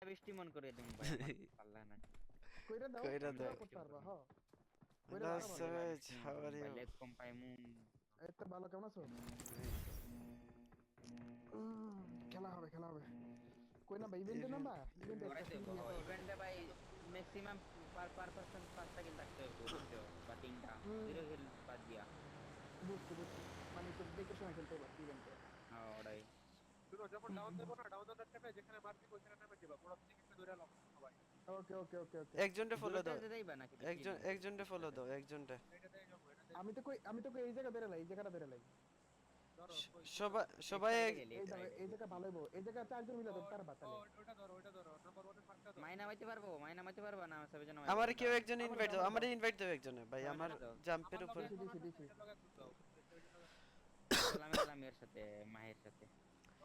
বৃষ্টি মন করে দিন ভাই আমার পাল্লা না কইরা দাও কইরা দাও। করতে পারবা হ্যাঁ কইরা Hello দাও ভালো Savage, how are ভাই you? লেগ কম পাই মু এই তো ভালো কেমন আছো খেলা হবে কই না ভাই ইভেন্টে নাম্বা ইভেন্টে একটা করাইতে ফ্রি হবে ইভেন্টে ভাই ম্যাক্সিমাম পার পারসন 5টা কিল থাকতে হবে বুঝছো বা 3টা জিরো কিল বাদ দিয়া বুঝছি মানে তো দেখে শুনে খেলতে হবে ইভেন্টে হ্যাঁ ওটাই শুনো যখন ডাউন দেবো না ডাউন দেওয়ার টাইমে যেখানে মারবি ওইখানে নামে দিবা বড় থেকে একটা ধরে লাও সবাই ওকে একজনটা ফলো দূরটা দাও। যেতেই বা নাকি বেশি দূর একজনটা ফলো দাও, একজনটা। এটাতে যাবো এটাতে আমি তো কই এই জায়গা ধরে লাই এই জায়গাটা ধরে লাই ধরো কই সবাই লেফট সবাই সাইডে গেলি এই লেফট জায়গা সাইডে এই জায়গা ভালো হইবো এই জায়গা চারজন মিলে ধরতে পারবা তাহলে ওটা ধরো নাম্বার 1 এর মার্কটা দাও মাইনা মাইতে পারবা না সবে জন আমার কেউ একজন আমার ইনভাইট দাও, দাও আমারে ইনভাইট দাও একজনে ভাই, আমারে আমার দাও। জাম্পের আমার উপরে। লগে কোনো দিছি। এটার লগে গ্রুপ দাও এটার লগে সালামে সালাম এর সাথে মাহের সাথে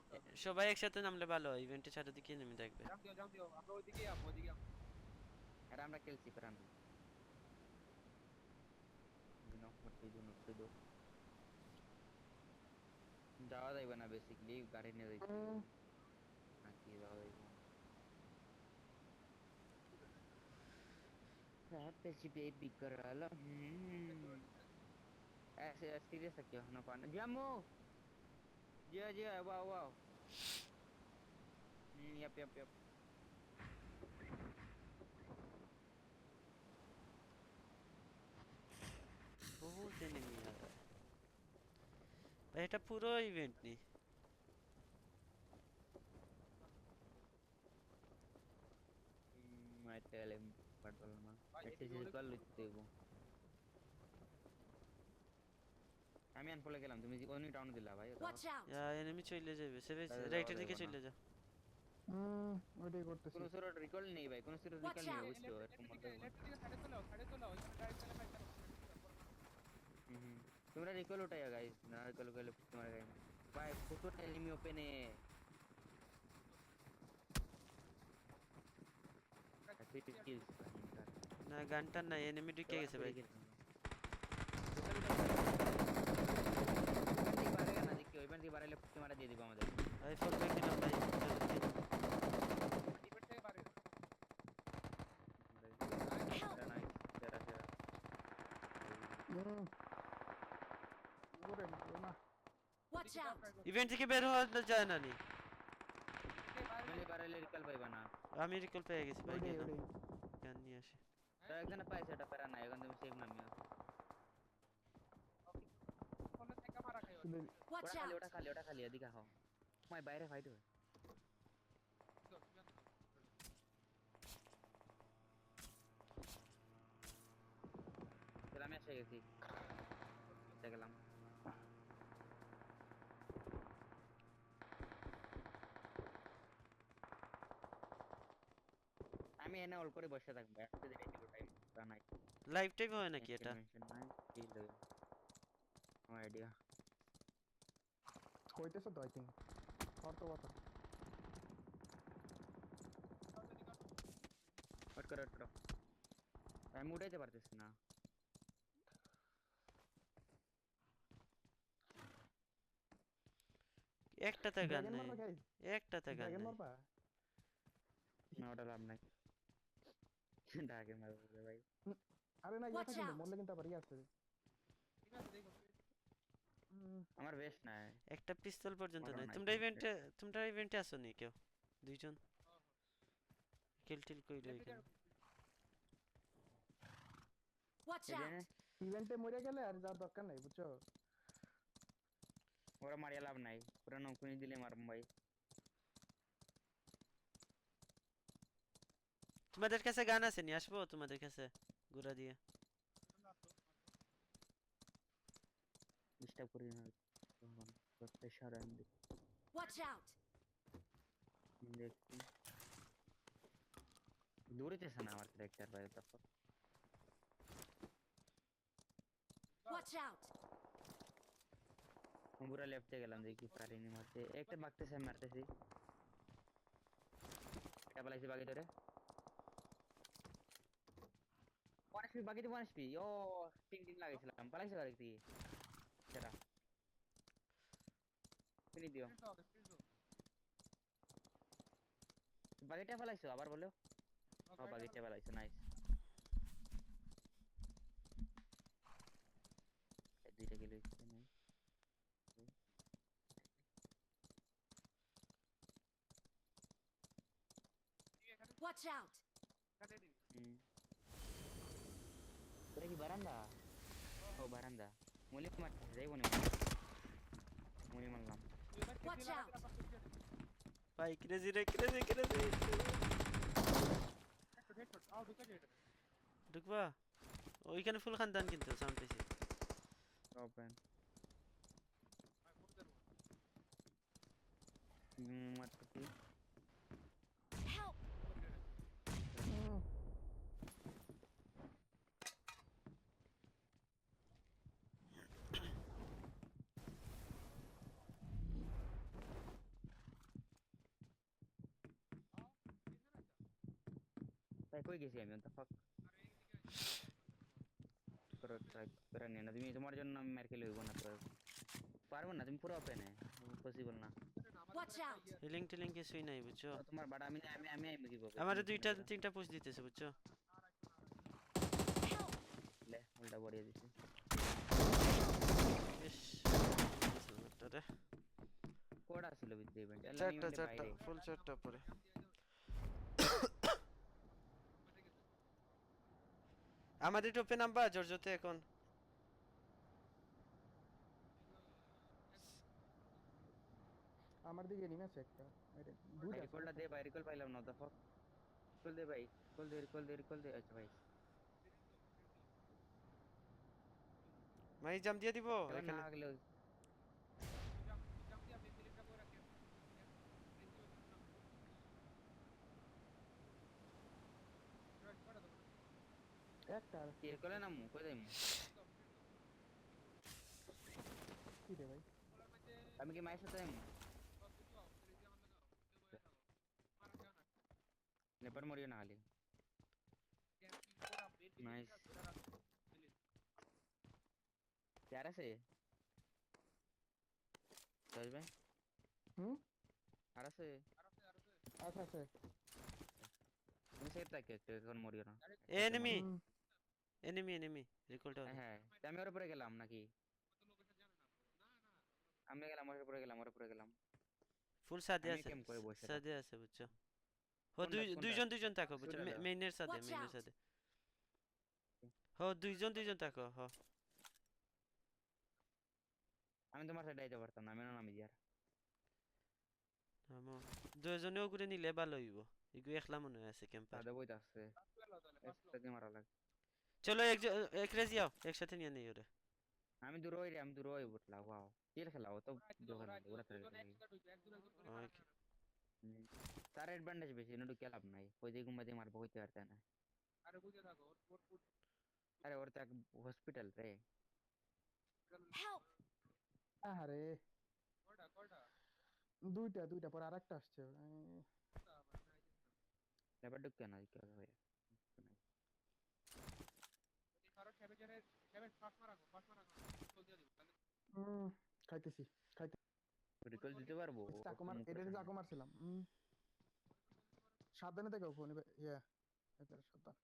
ওকে ওকে সবাই একসাথে নামলে ভালো হয়, ইভেন্টে চারিদিকে নেমে দেখবে। জাম দিও আমরা ওইদিকে যাবো ওইদিকে এটা আমরা খেলছি প্রাণ দিনো মতে দিনো যাওয়া যাইবে না বেসিক্যালি গাড়ি নিয়ে যাইতে নাকি যাওয়া যাইবে রাতে চিপে বিকরাল ऐसे सीरियस है क्या ना पाना जम्मू जी वाह वाह यप বহুত এনিমি আর ভাই, এটা পুরো ইভেন্ট নি। मैं तेले पड़ल ना ভাই ऐसे এদিকে चीज অনেক कर लेते हो আমি আনফলে গেলাম তুমি যে কোনি ডাউন দিলা ভাই Watch out! এনিমি চলে যাবে, সেভেজ তাহলে যাওয়া রাইটের দিকে যাবে না। চলে যাও। ওইটাই করতেছি কোনো সুরত রিকল নেই ভাই কোনো সুরত Watch রিকল নেই out! বুঝছো এরকম মত লেফট দিকে সাইডে চলো ওইখানে ডাইরেক্ট চলে ফাইট করো তোমরা রিকল উঠাইয়া গাইস না রিকল গেলে তোমার গাইস ভাই ফুটো এনিমি ওপেন এ এসিড স্কিলস না গানটা না, এনিমি ঢুকে গেছে ভাই। ওইখান থেকে বাড়াইলে মারা দিয়ে দিব আমাদের ভাই ফল ব্যাক দিলাম ভাই, জলদি। ইভেন্ট থেকে পারে নাইস সেরা সেরা ওরে না Watch out! ইভেন্ট থেকে বের হওয়া যায় না নি। মানে বাড়াইলে রিকল পাইবা না আমি রিকল পেয়ে গেছি ভাই, ওইটাই গেলাম ওইটাই গান নিয়ে আসি। তো একজনে পাইছে এটা প্যারা নাই এখন তুমি সেভ নামিও ফোনে থেকে মারা খাইও শুধু Watch out! ওটা খালি এদিকে আও মাই বাইরে ফাইট হয় আমি এসে গেছি গেলাম আমি এনে অল করে বসে থাকবো একটা দিনে কিলো টাইম নাই লাইভ টাইপ হয় নাকি এটা? নাই ফিল হয় নো আইডিয়া হইতেছে তো আই থিঙ্ক অর্থ কথা ওয়েট করো আমি উঠাইতে পারতেছি না একটাতে গান ড্রাগন নেই, মারবা গাইস একটাতে গান ড্রাগন নেই। মারবা না ওটা লাভ নাই ডাকে মারবে ভাই আরে না Watch ইয়া কিন্তু out! মরলে কিন্তু আবার ইয়া আছে আমার বেস্ট নাই একটা পিস্তল পর্যন্ত আমারও নাই। নাই। তোমরা ইভেন্টে আসো নি কেউ? দুইজন কিল টিল কইলো এখানে। Watch এই যে, out! ইভেন্টে মরে গেলে আর যাওয়ার দরকার নাই বুঝছো ওরা মারিয়া লাভ নাই পুরো নকুনি দিলে মারব ভাই তোমাদের কাছে গান আছে নি? আসবো তোমাদের কাছে গুড়া দিয়ে। ডিস্টার্ব করি না প্রেশার এন্ড Watch out! দেখি দৌড়িতেছে না আমার ক্যারেক্টার ভাই তারপর Watch out! পুরা লেফটে গেলাম দেখি পারিনি মারতে একটা বাগতেছে মারতেছি এটা পালাইছি বাকি ধরে ওয়ানসপি বাকি তো ওয়ানসপি ও টিং টিং লাগাইছিলাম পালাইছে বাকি দিয়ে সেটা ফিনি দিও বাগেটটা ফেলাইছো আবার বলো ও বাগেটটা ফেলাইছো নাইস দুইটা কিলো নাইস Watch out! তোরা কি বারান্দা ও বারান্দা মুলি মারতে যাইবো না মুলি মারলাম Watch out! ভাই ক্রেজি রে ক্রেজি ঢুকবা ওইখানে ফুল খানদান কিন্তু সাউন্ড পেয়েছি ওপেন মারতে Help! তাই কই গেছি আমি তো ফাক করো ট্রাই করে না তুমি তোমার জন্য আমি মার খেলে হইব না তো পারবো না তুমি পুরো ওপেন পসিবল না Watch out! হিলিং টিলিং কিছুই নাই বুঝছো তোমার বাড়া আমি আমি কি করব আমারে দুইটা তিনটা পুশ দিতেছে বুঝছো Help! লে উল্টা বড়িয়ে দিছি ইস রে কোড আসছিল ভিতরে ইভেন্ট চারটা ফুল চারটা পরে আমাদের টপে নাম্বা জর্জতে এখন আমার দিকে নিমে আছে একটা দুইটা রিকলটা দে ভাই রিকল পাইলাম না দা ফাক রিকল দে ভাই রিকল দে আচ্ছা ভাই মাই জাম দিয়ে দিব এবার না এখানে আগলে একটা আর কি রিকলে নামু কই যাইমু কি রে ভাই আমি কি মাইর সাথে যাইমু নেপার মরিও না খালি নাইস यार আছে সজ ভাই হুম আর আছে আচ্ছা আচ্ছা তুমি সেফ থাকো একটু এখন মরিও না এনিমি হুম, এনিমি রিকলটা হ্যাঁ তা আমি ওর উপরে গেলাম নাকি আমি গেলাম ওর উপরে গেলাম ফুল সাদে আমি আছে কেম করে বসে সাদে আছে বুঝছো ও কোনটা, কোনটা? দুইজন থাকো বুঝছো সুইডা দাও। মেইনের সাদে Watch মেইনের out. সাদে হো দুইজন থাকো হো আমি তোমার সাইডে আইতে পারতাম না আমি না নামি দিয়ার আমো দুইজনেও করে নিলে ভালো হইব ইগু একলা মনে হয় আছে ক্যাম্পার সাদে বইতে আসছে একসাথে মারা লাগে চলো এক রেজি আও একসাথে নিয়ে নেই ওরে আমি দূর হই বুটলা ওয়াও কিল খেলা ও তো দোকান ওরা করে ওকে তার অ্যাডভান্টেজ বেশি নটু খেলাম নাই কই দিয়ে ঘুমাতে মারবো কইতে পারতে না আরে ওর তো এক হসপিটাল রে Help! আরে দুইটা পর আরেকটা আসছে এবার ঢুকতে না কি হবে খাইতেছি রিকল দিতে পারবো এটা চাকু মারছিলাম সাবধানে থেকে ফোন ইয়া এটা সাবধান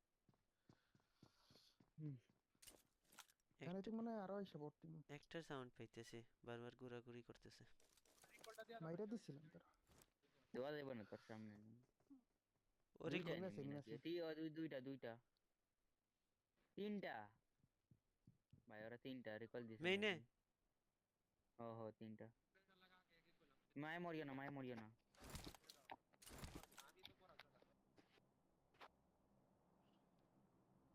এখানে তো মনে হয় আরো এসে ভর্তি একটা সাউন্ড পাইতেছি বারবার ঘোরাঘুরি করতেছে মাইরা দিছিলাম তোর দেওয়া যাবে না তোর সামনে ওরে দুইটা নিমেছে, enemy নিমেছে। নাকি? দুইটা তিনটা ভাই ওরা তিনটা রিকল দিছে মেইনে ও তিনটা মায় মরিও না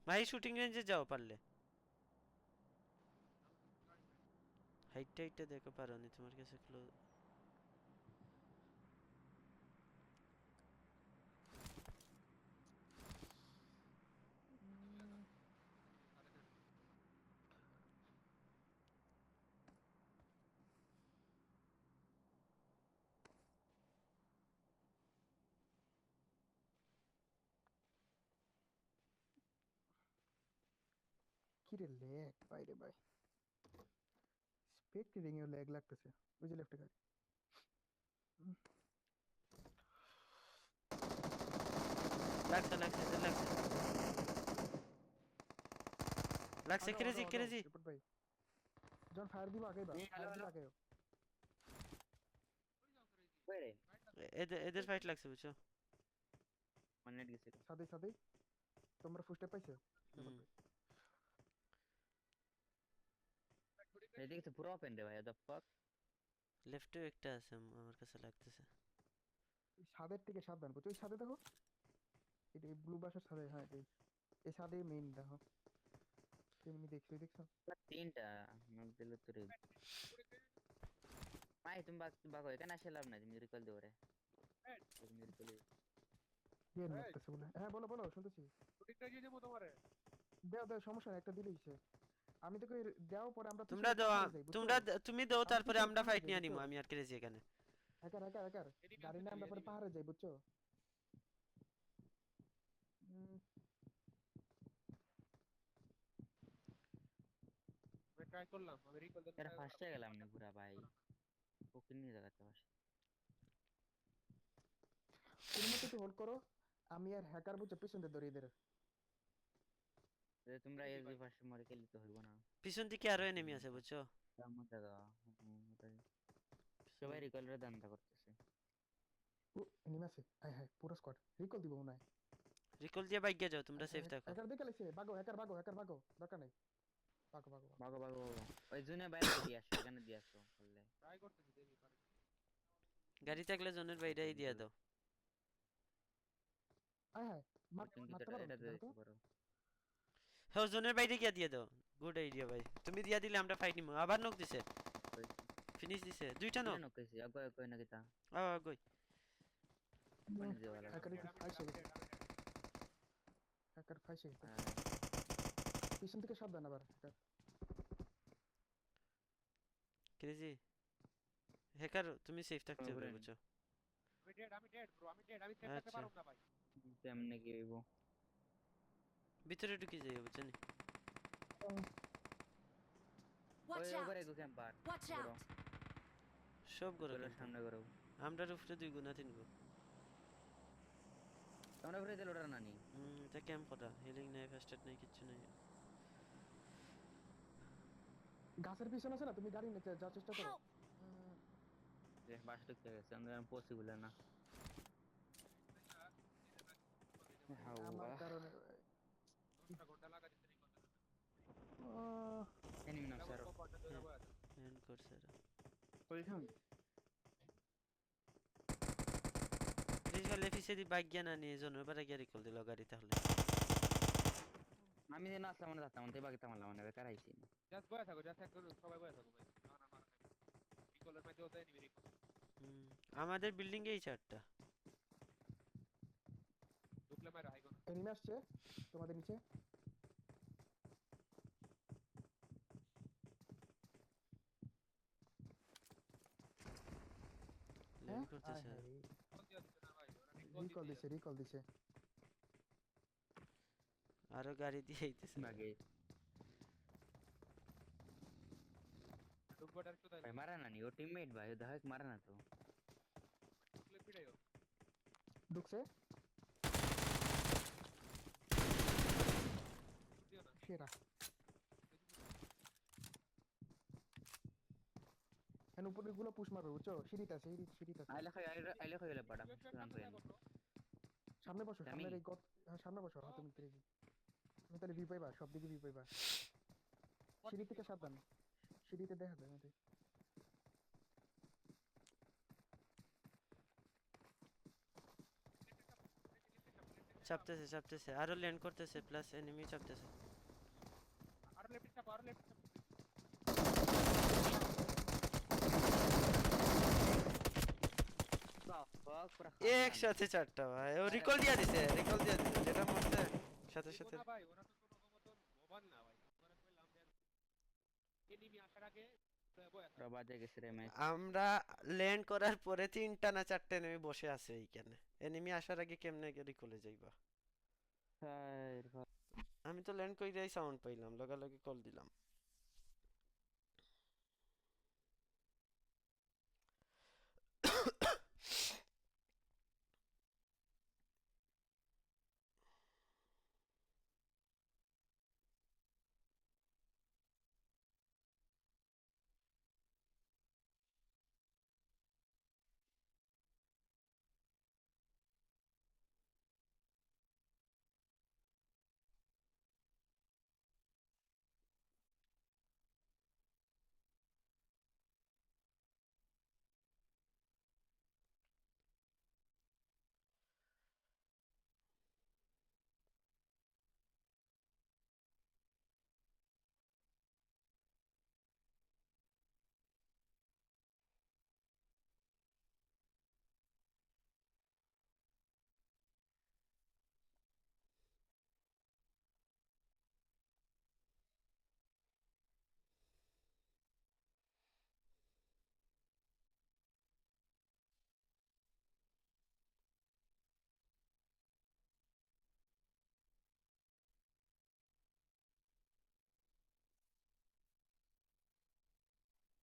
ভাই শুটিং রেঞ্জে যাও পারলে হাইটটা দেখো পারো নি তোমার কাছে ক্লোজ কি রে ল্যাগ বাইরে ভাই স্পেক্টেটিং এর ল্যাগ লাগতেছে ওই যে লেফটে গাড়ি লাগছে লাগছে ক্রেজি রিপোর্ট ভাই জন ফায়ার দিবা আগে বা ফায়ার দিবা আগে কই রে এদের ফাইট লাগছে বুঝছো মানে নেট গেছে সাদে তোমরা ফুল স্টেপ পাইছো হুম। এদিকে তো পুরো ওপেন রে ভাই দ্য ফাক লেফটেও একটা আছে আমার কাছে লাগতেছে সাদের থেকে সাবধান বুঝছো ওই সাদে দেখো এটা এই ব্লু বাসের সাদে হ্যাঁ এই সাদে মেইন দেখো কেমনি দেখছো তিনটা নক দিলে তো রে ভাই তুমি বাগো এখানে আসে লাভ নাই তুমি রিকল দিও রে তুমি রিকল গেম মারতেছে বলে হ্যাঁ বলো শুনতেছি শুটিংটা দিয়ে দেবো তোমারে দাও সমস্যা নাই একটা দিলেই সে আমি তোকে দাও পরে আমরা তোমরা দাও তুমি দাও তারপরে আমরা ফাইট নিয়ে নিমু আমি আর ক্রেজি এখানে একার গাড়ি না আমরা পরে পাহাড়ে যাই বুঝছো আমি ট্রাই করলাম আমি রিকল দিতে এর ফার্স্টে গেলাম না পুরা ভাই ওকে নিয়ে জায়গাতে বসে তুমি মতো একটু হোল্ড করো আমি আর হ্যাকার বুঝছো পিছন দিয়ে ধরে এদের তোমরা এসবি ফার্স্টে মরে খেলি তো হইব না পিছন দিকে আরো এনিমি আছে বুঝছো কেমন জায়গা সবাই রিকলের দান্দা করতেছে ও এনিমি আছে হাই পুরো স্কোয়াড রিকল দিব মনে হয় রিকল দিয়ে বাইকে যাও তোমরা সেফ থাকো হ্যাকার দেখে লাইছে হ্যাকার ভাগো দরকার নাই ভাগো ওই জুনে বাইরে দিয়ে আসো এখানে দিয়ে আসো বললে ট্রাই করতেছি দেখি পারি গাড়ি থাকলে জনের বাইরেই দিয়ে দাও হাই মারতে পারো এটা না দিতে তো পারো হ্যাঁ জনের বাইরে গিয়ে দিয়ে দাও গুড আইডিয়া ভাই তুমি দিয়া দিলে আমরা ফাইট নিমু আবার নক দিছে ফিনিশ দিছে দুইটা নক নক কইছি আগে কই না কিতা গই মানে দেওয়ালা হ্যাকার ফাইসে পিছন থেকে সাবধান আবার ক্রেজি হ্যাকার তুমি সেফ থাকতে হবে বুঝছো আমি ডেড ব্রো আমি সেট করতে পারব না ভাই কেমনে কি হইব ভিতরে ঢুকে যাই বুঝছো নি Watch ওই ওভারে out! গো ক্যাম্পার Watch out! সব করে সামনে করো আমরা উপরে 2 গুণা 3 গো তোমরা উপরে দিল ওটা নানি এটা ক্যাম্প করা হিলিং নাই ফার্স্ট এড নাই কিছু নাই গাছের পিছনে আছে না তুমি গাড়ি নিতে যাওয়ার চেষ্টা করো Help! যে বাস ঢুকতে গেছে আমরা পসিবল না আমার কারণে ঘন্টা লাগা দিতে রিকল এনিমি না স্যার কপারটা ধরে বয়া এন্ড করছে এরা কইছাম রিকল এফিসে দি বাইক গিয়া না নিয়ে জনের বারে গিয়া রিকল দিল গাড়ি তাহলে আমি যে না আসলাম না যাতাম তাই বাকি তামালাম না বেকার আইছি জাস্ট বয়া থাকো জাস্ট একটু সবাই বয়া থাকো ভাই না রিকলের মধ্যে ওটা এনিমি রিকল আমাদের বিল্ডিং এই চারটা ঢুকলে মারা আইগো এনিমি আসছে তোমাদের নিচে ল্যান্ড করতেছে রিকল দিছে আরো গাড়ি দিয়ে আইতেছে বাগে ঢুকবো ডাইরেক্ট তো ভাই মারা না নি ও টিমমেট ভাই ও দেখ মারা না তো ঢুকলে পিড়াইও ঢুকছে দিও না সেরা এন উপরে গুলো পুশ মারবে বুঝছো সিঁড়িতে আছে আইলে খাই গেলে পাড়া রান করে সামনে বসো আমি? সামনে এই সামনে বসো তুমি ক্রেজি তুমি তাহলে ভিউ পাইবা সব দিকে ভিউ পাইবা সিঁড়ি থেকে সাবধান সিঁড়িতে দেখা যায় আমাদের চাপতেছে আরো ল্যান্ড করতেছে প্লাস এনিমি চাপতেছে আর লেফট চাপ একসাথে চারটা ভাই ও রিকল দিয়া দিছে যেটা মরতে সাথে সাথে না ভাই ওরা তো কোনো মতন মোবাইল না ভাই ওরা কইলাম এনিমি আসার আগে বয়া থাকো বাজে গেছে রে ম্যাচ আমরা ল্যান্ড করার পরে 3টা না 4টা এনিমি বসে আছে এইখানে এনিমি আসার আগে কেমনে রিকলে যাইবা আমি তো ল্যান্ড কইরাই সাউন্ড পাইলাম লগালগি কল দিলাম